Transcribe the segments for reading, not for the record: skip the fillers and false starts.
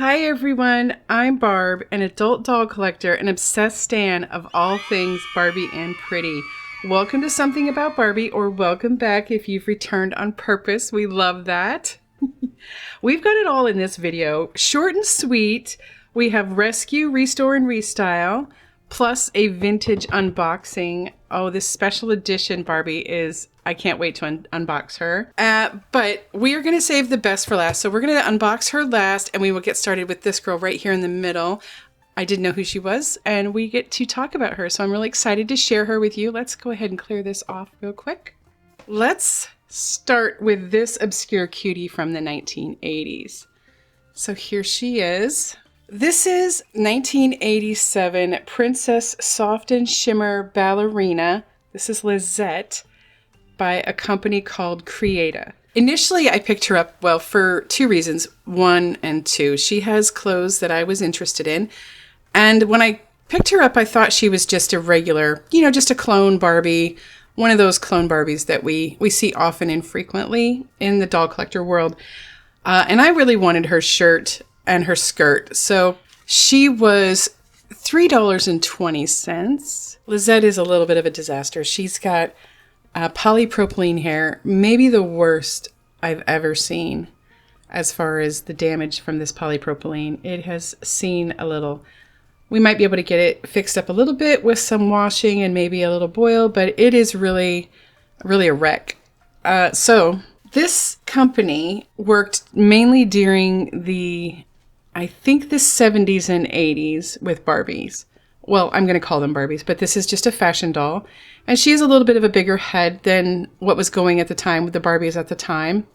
Hi everyone, I'm Barb, an adult doll collector and obsessed stan of all things Barbie and pretty. Welcome to Something About Barbie, or welcome back if you've returned on purpose. We love that. We've got it all in this video. Short and sweet. We have rescue, restore, and restyle, plus a vintage unboxing. Oh, this special edition Barbie is... I can't wait to unbox her. But we are going to save the best for last. So we're going to unbox her last, and we will get started with this girl right here in the middle. I didn't know who she was, and we get to talk about her. So I'm really excited to share her with you. Let's go ahead and clear this off real quick. Let's start with this obscure cutie from the 1980s. So here she is. This is 1987 Princess Soft and Shimmer Ballerina. This is Lizette, by a company called Creata. Initially, I picked her up, well, for two reasons. One and two, she has clothes that I was interested in. And when I picked her up, I thought she was just a regular, just a clone Barbie. One of those clone Barbies that we see often and frequently in the doll collector world. And I really wanted her shirt and her skirt. So she was $3.20. Lizette is a little bit of a disaster. She's got polypropylene hair, maybe the worst I've ever seen as far as the damage from this polypropylene. It has seen a little. We might be able to get it fixed up a little bit with some washing and maybe a little boil, but it is really, really a wreck. So this company worked mainly during I think the 70s and 80s with Barbies. Well, I'm going to call them Barbies, but this is just a fashion doll. And she has a little bit of a bigger head than what was going at the time with the Barbies at the time.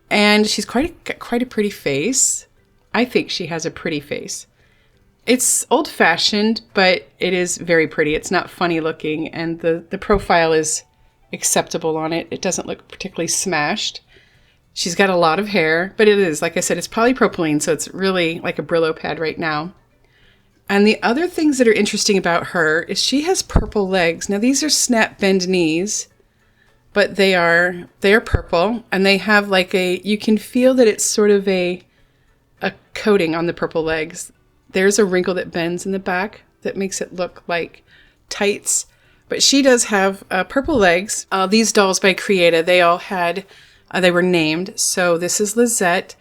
And she's quite a pretty face. I think she has a pretty face. It's old-fashioned, but it is very pretty. It's not funny looking, and the profile is acceptable on it. It doesn't look particularly smashed. She's got a lot of hair, but it is, like I said, it's polypropylene, so it's really like a Brillo pad right now. And the other things that are interesting about her is she has purple legs. Now these are snap bend knees, but they are purple, and they have like you can feel that it's sort of a coating on the purple legs. There's a wrinkle that bends in the back that makes it look like tights, but she does have purple legs. These dolls by Creata, they all had, they were named. So this is Lizette.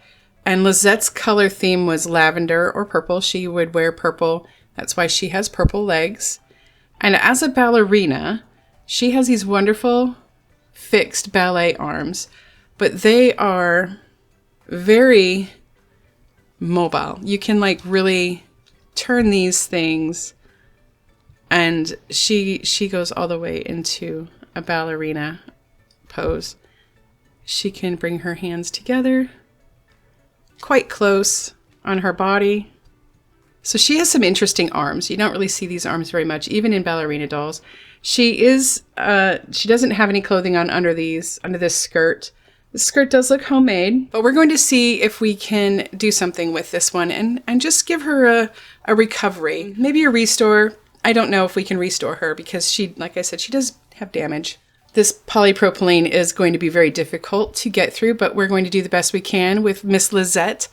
And Lizette's color theme was lavender or purple. She would wear purple. That's why she has purple legs. And as a ballerina, she has these wonderful fixed ballet arms. But they are very mobile. You can like really turn these things. And she goes all the way into a ballerina pose. She can bring her hands together quite close on her body. So she has some interesting arms. You don't really see these arms very much, even in ballerina dolls. She doesn't have any clothing on under this skirt. The skirt does look homemade, but we're going to see if we can do something with this one and just give her a recovery. Maybe a restore. I don't know if we can restore her because she, like I said, she does have damage. This polypropylene is going to be very difficult to get through, but we're going to do the best we can with Miss Lizette.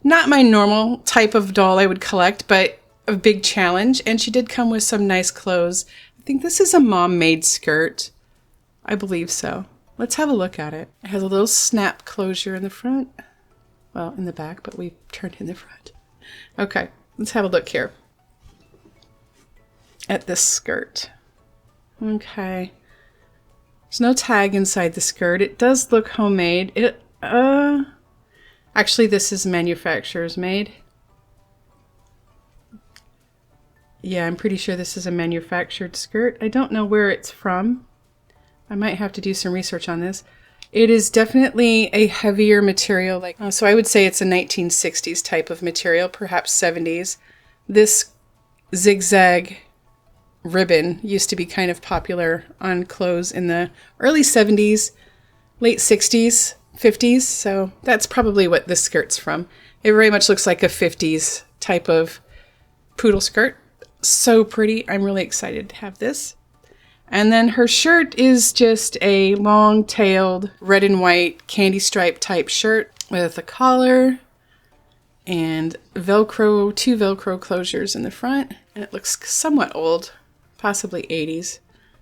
Not my normal type of doll I would collect, but a big challenge. And she did come with some nice clothes. I think this is a mom-made skirt. I believe so. Let's have a look at it. It has a little snap closure in the front. Well, in the back, but we've turned in the front. Okay, let's have a look here at this skirt. Okay. There's no tag inside the skirt. It does look homemade. Actually, this is manufacturer's made. Yeah, I'm pretty sure this is a manufactured skirt. I don't know where it's from. I might have to do some research on this. It is definitely a heavier material. So I would say it's a 1960s type of material, perhaps 70s. This zigzag ribbon used to be kind of popular on clothes in the early 70s, late 60s, 50s. So that's probably what this skirt's from. It very much looks like a 50s type of poodle skirt. So pretty. I'm really excited to have this. And then her shirt is just a long-tailed red and white candy stripe type shirt with a collar and Velcro, 2 Velcro closures in the front. And it looks somewhat old, possibly 80s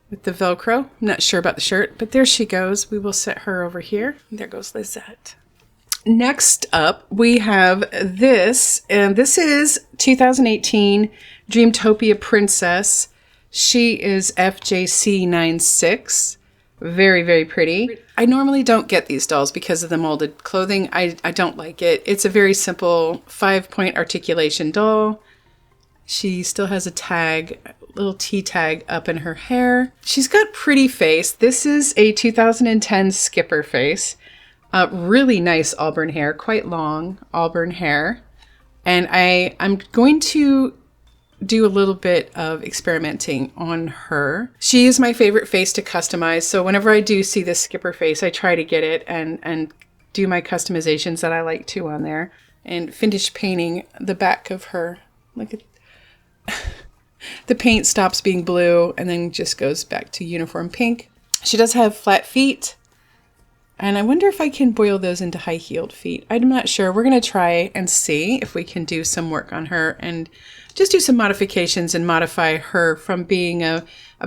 with the Velcro. I'm not sure about the shirt, but there she goes. We will set her over here. There goes Lizette. Next up, we have this, and this is 2018 Dreamtopia Princess. She is FJC 96. Very, very pretty. I normally don't get these dolls because of the molded clothing. I don't like it. It's a very simple 5-point articulation doll. She still has a tag, a little T tag up in her hair. She's got pretty face. This is a 2010 Skipper face. Really nice auburn hair, quite long auburn hair. And I'm going to do a little bit of experimenting on her. She is my favorite face to customize. So whenever I do see this Skipper face, I try to get it and do my customizations that I like to on there and finish painting the back of her. Look at the paint stops being blue and then just goes back to uniform pink. She does have flat feet. And I wonder if I can boil those into high-heeled feet. I'm not sure. We're going to try and see if we can do some work on her and just do some modifications and modify her from being a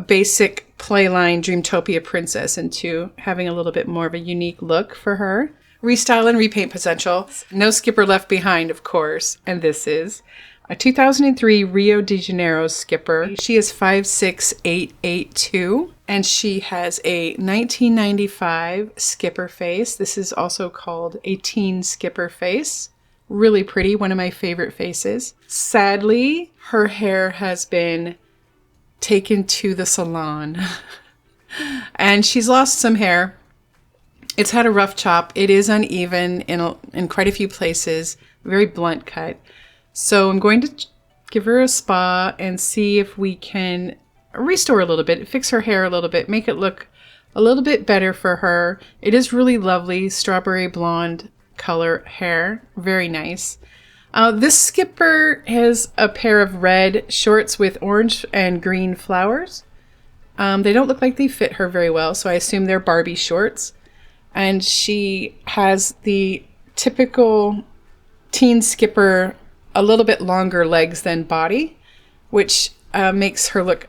basic playline Dreamtopia princess into having a little bit more of a unique look for her. Restyle and repaint potential. No Skipper left behind, of course. And this is a 2003 Rio de Janeiro Skipper. She is 5'6", and she has a 1995 Skipper face. This is also called a teen Skipper face. Really pretty, one of my favorite faces. Sadly, her hair has been taken to the salon and she's lost some hair. It's had a rough chop. It is uneven in quite a few places, very blunt cut. So I'm going to give her a spa and see if we can restore a little bit, fix her hair a little bit, make it look a little bit better for her. It is really lovely, strawberry blonde color hair, very nice. This Skipper has a pair of red shorts with orange and green flowers. They don't look like they fit her very well, so I assume they're Barbie shorts. And she has the typical teen Skipper, a little bit longer legs than body, which makes her look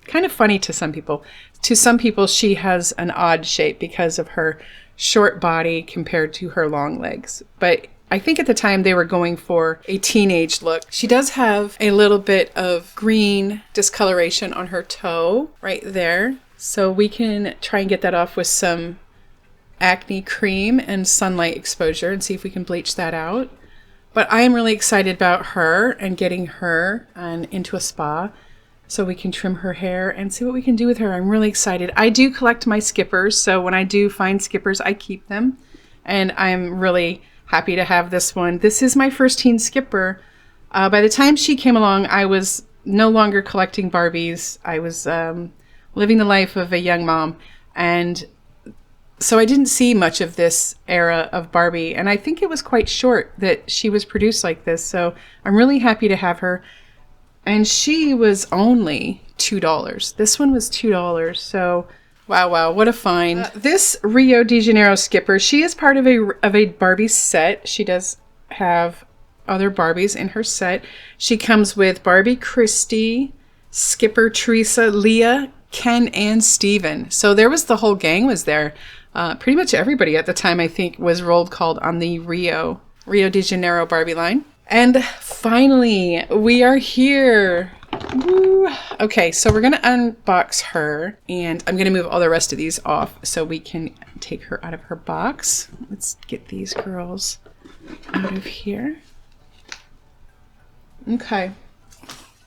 kind of funny to some people. To some people, she has an odd shape because of her short body compared to her long legs. But I think at the time they were going for a teenage look. She does have a little bit of green discoloration on her toe right there. So we can try and get that off with some acne cream and sunlight exposure and see if we can bleach that out. But I am really excited about her and getting her into a spa so we can trim her hair and see what we can do with her. I'm really excited. I do collect my Skippers, so when I do find Skippers, I keep them. And I'm really happy to have this one. This is my first teen Skipper. By the time she came along, I was no longer collecting Barbies. I was living the life of a young mom. And so I didn't see much of this era of Barbie, and I think it was quite short that she was produced like this, so I'm really happy to have her. And she was only $2. This one was $2, so wow, what a find. This Rio de Janeiro Skipper, she is part of a Barbie set. She does have other Barbies in her set. She comes with Barbie Christie, Skipper Teresa, Leah, Ken, and Steven. So there was the whole gang was there. Pretty much everybody at the time, I think, was roll called on the Rio de Janeiro Barbie line. And finally, we are here. Woo. Okay, so we're going to unbox her, and I'm going to move all the rest of these off so we can take her out of her box. Let's get these girls out of here. Okay.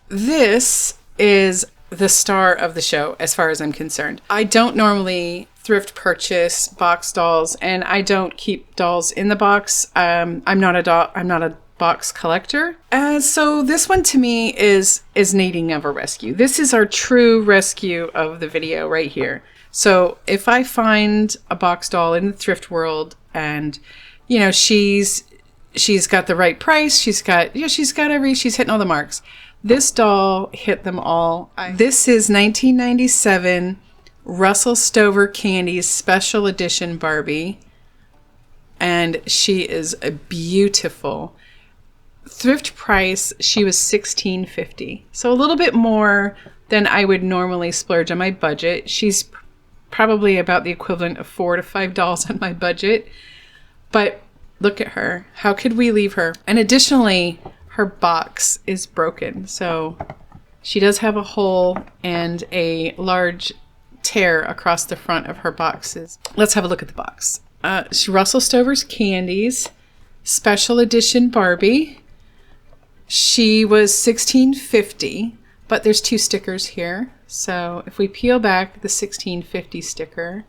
This is the star of the show as far as I'm concerned. I don't normally thrift purchase box dolls, and I don't keep dolls in the box. I'm not a box collector. So this one to me is needing of a rescue. This is our true rescue of the video right here. So if I find a box doll in the thrift world and she's got the right price, she's hitting all the marks. This doll hit them all. This is 1997 Russell Stover Candy's special edition Barbie, and she is beautiful. Thrift price, she was $16.50. So a little bit more than I would normally splurge on my budget. She's probably about the equivalent of $4 to $5 on my budget. But look at her. How could we leave her? And additionally, her box is broken. So she does have a hole and a large tear across the front of her boxes. Let's have a look at the box. Russell Stover's Candies, special edition Barbie. She was $16.50, but there's 2 stickers here. So if we peel back the $16.50 sticker,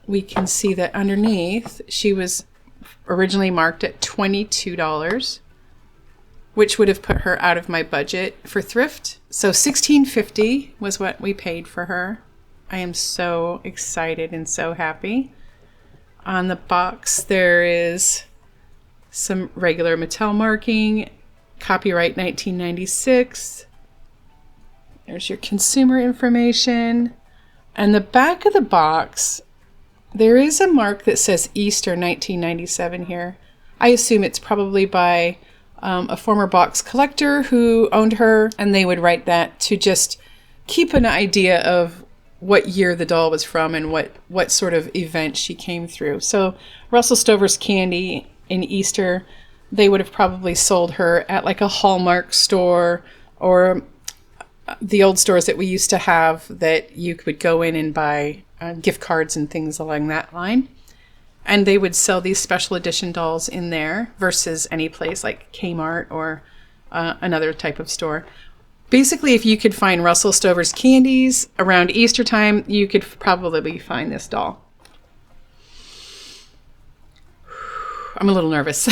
we can see that underneath she was originally marked at $22, which would have put her out of my budget for thrift. So $16.50 was what we paid for her. I am so excited and so happy. On the box, there is some regular Mattel marking, copyright 1996. There's your consumer information. And the back of the box, there is a mark that says Easter 1997 here. I assume it's probably by a former box collector who owned her, and they would write that to just keep an idea of what year the doll was from and what sort of event she came through. So Russell Stover's Candy in Easter, they would have probably sold her at like a Hallmark store or the old stores that we used to have that you could go in and buy gift cards and things along that line. And they would sell these special edition dolls in there versus any place like Kmart or another type of store. Basically, if you could find Russell Stover's Candies around Easter time, you could probably find this doll. I'm a little nervous.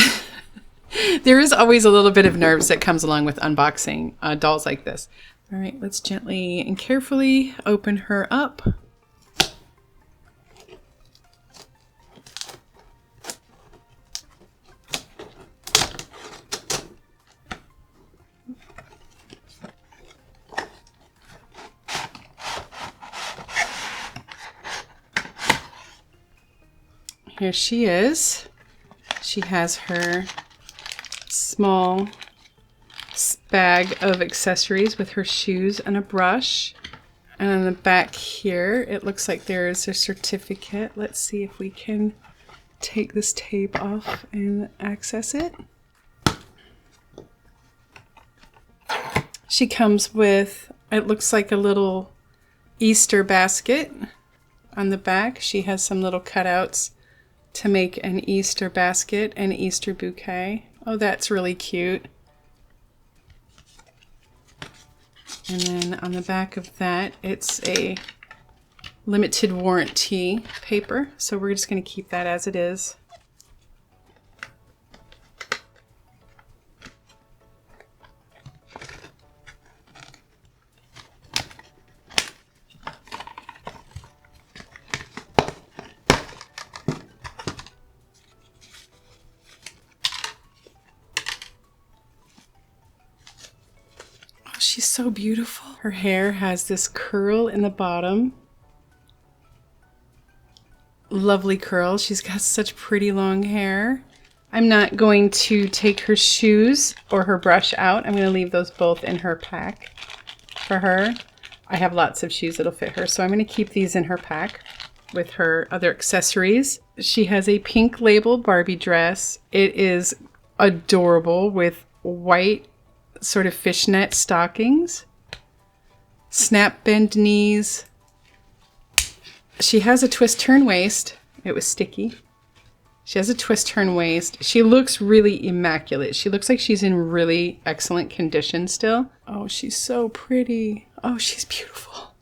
There is always a little bit of nerves that comes along with unboxing dolls like this. All right, let's gently and carefully open her up. Here she is. She has her small bag of accessories with her shoes and a brush. And on the back here, it looks like there is a certificate. Let's see if we can take this tape off and access it. She comes with, it looks like a little Easter basket on the back. She has some little cutouts to make an Easter basket and Easter bouquet. Oh, that's really cute. And then on the back of that, it's a limited warranty paper. So we're just going to keep that as it is. She's so beautiful. Her hair has this curl in the bottom. Lovely curl. She's got such pretty long hair. I'm not going to take her shoes or her brush out. I'm going to leave those both in her pack for her. I have lots of shoes that'll fit her, so I'm going to keep these in her pack with her other accessories. She has a pink label Barbie dress. It is adorable with white sort of fishnet stockings, snap bend knees. She has a twist turn waist. It was sticky. She has a twist turn waist. She looks really immaculate. She looks like she's in really excellent condition still. Oh, she's so pretty. Oh, she's beautiful.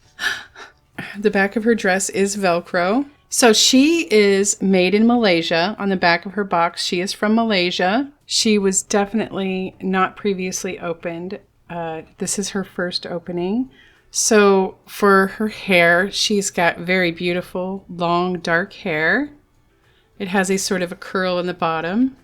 The back of her dress is Velcro. So she is made in Malaysia. On the back of her box, she is from Malaysia. She was definitely not previously opened. This is her first opening. So for her hair, she's got very beautiful, long, dark hair. It has a sort of a curl in the bottom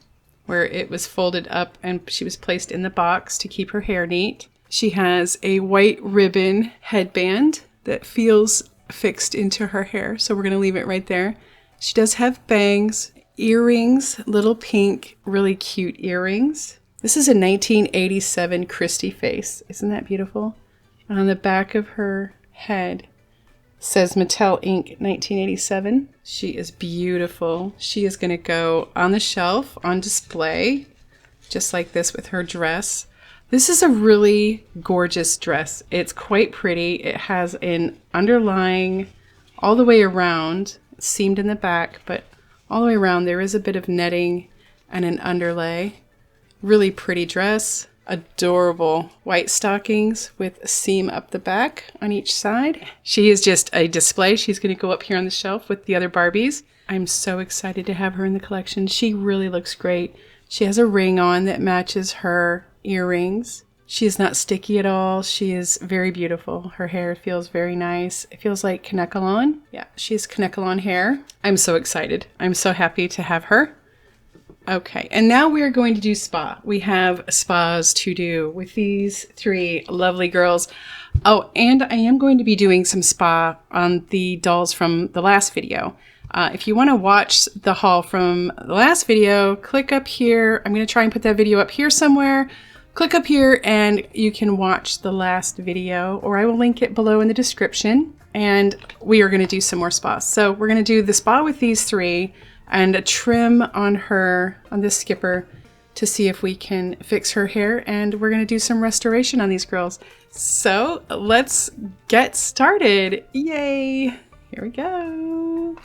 where it was folded up and she was placed in the box to keep her hair neat. She has a white ribbon headband that feels fixed into her hair, so we're going to leave it right there. She does have bangs, earrings, little pink, really cute earrings. This is a 1987 Christie face. Isn't that beautiful? And on the back of her head says Mattel Inc. 1987. She is beautiful. She is going to go on the shelf on display, just like this with her dress. This is a really gorgeous dress. It's quite pretty. It has an underlying all the way around, seamed in the back, but all the way around there is a bit of netting and an underlay. Really pretty dress. Adorable white stockings with a seam up the back on each side. She is just a display. She's going to go up here on the shelf with the other Barbies. I'm so excited to have her in the collection. She really looks great. She has a ring on that matches her earrings. She is not sticky at all. She is very beautiful. Her hair feels very nice. It feels like Kanekalon. Yeah, she has Kanekalon hair. I'm so excited. I'm so happy to have her. Okay, and now we are going to do spa. We have spas to do with these three lovely girls. Oh, and I am going to be doing some spa on the dolls from the last video. If you want to watch the haul from the last video, click up here. I'm going to try and put that video up here somewhere. Click up here and you can watch the last video, or I will link it below in the description. And we are going to do some more spas. So we're going to do the spa with these three and a trim on her, on this Skipper, to see if we can fix her hair. And we're going to do some restoration on these girls. So let's get started. Yay! Here we go.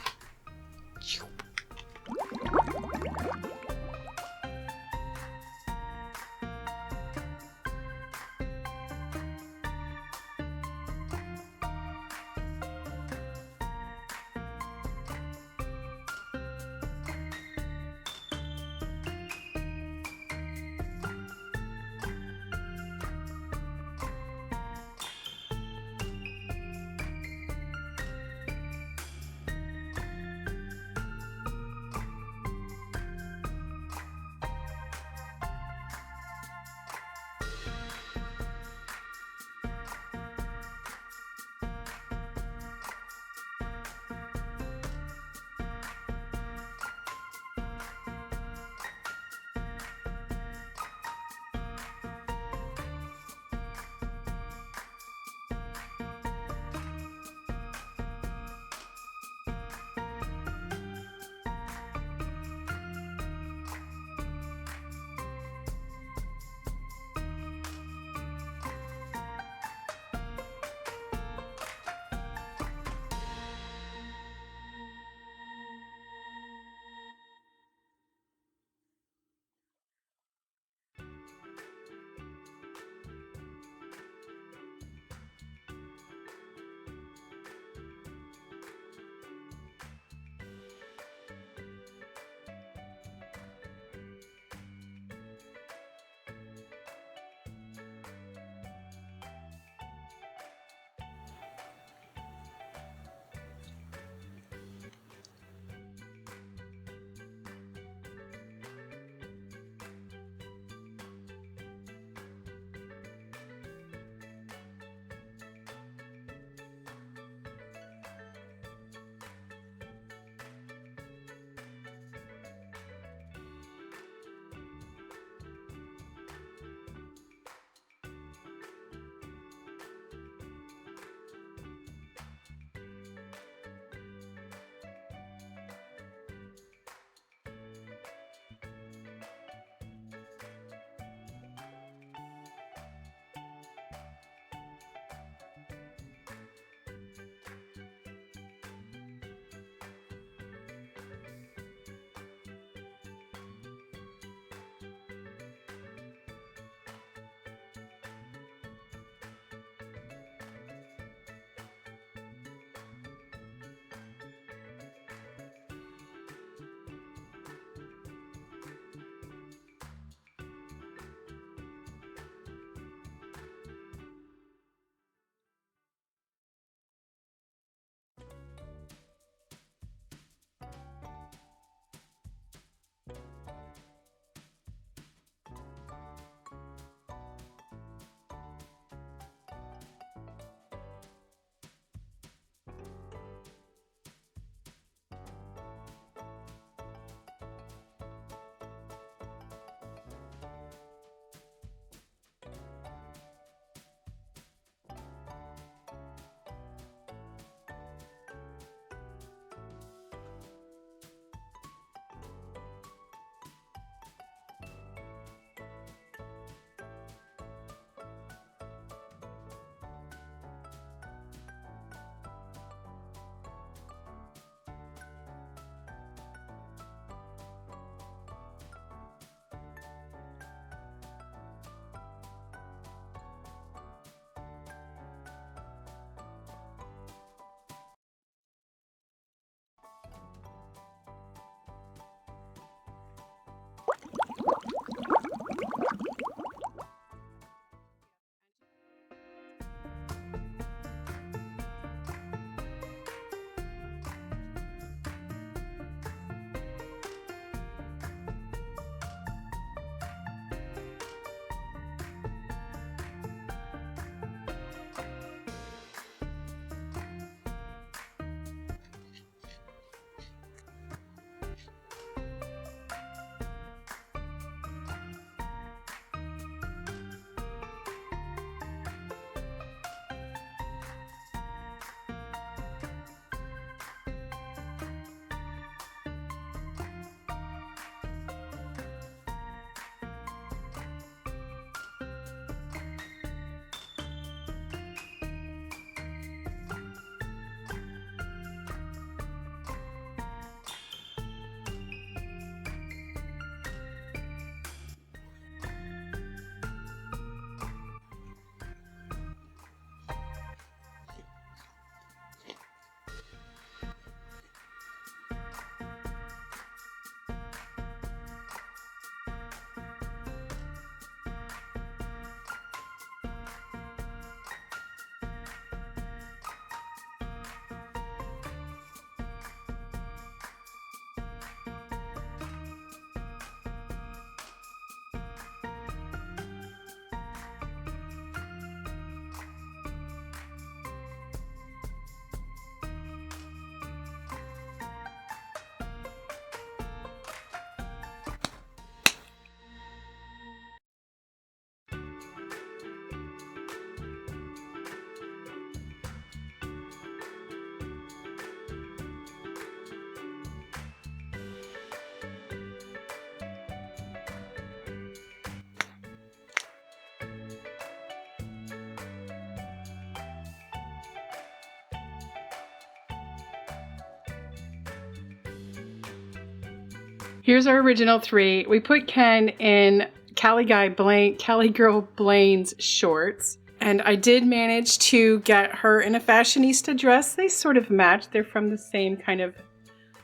Here's our original 3. We put Ken in Cali Girl Blaine's shorts. And I did manage to get her in a fashionista dress. They sort of match. They're from the same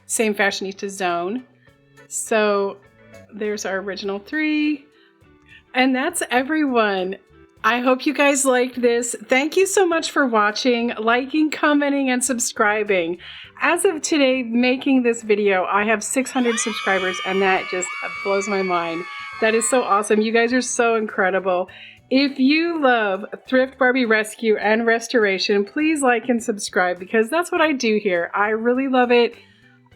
fashionista zone. So there's our original 3. And that's everyone. I hope you guys liked this. Thank you so much for watching, liking, commenting, and subscribing. As of today, making this video, I have 600 subscribers, and that just blows my mind. That is so awesome. You guys are so incredible. If you love Thrift Barbie Rescue and Restoration, please like and subscribe because that's what I do here. I really love it.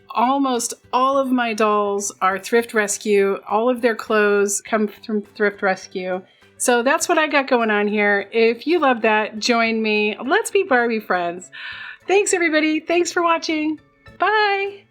Almost all of my dolls are Thrift Rescue. All of their clothes come from Thrift Rescue. So that's what I got going on here. If you love that, join me. Let's be Barbie friends. Thanks, everybody. Thanks for watching. Bye.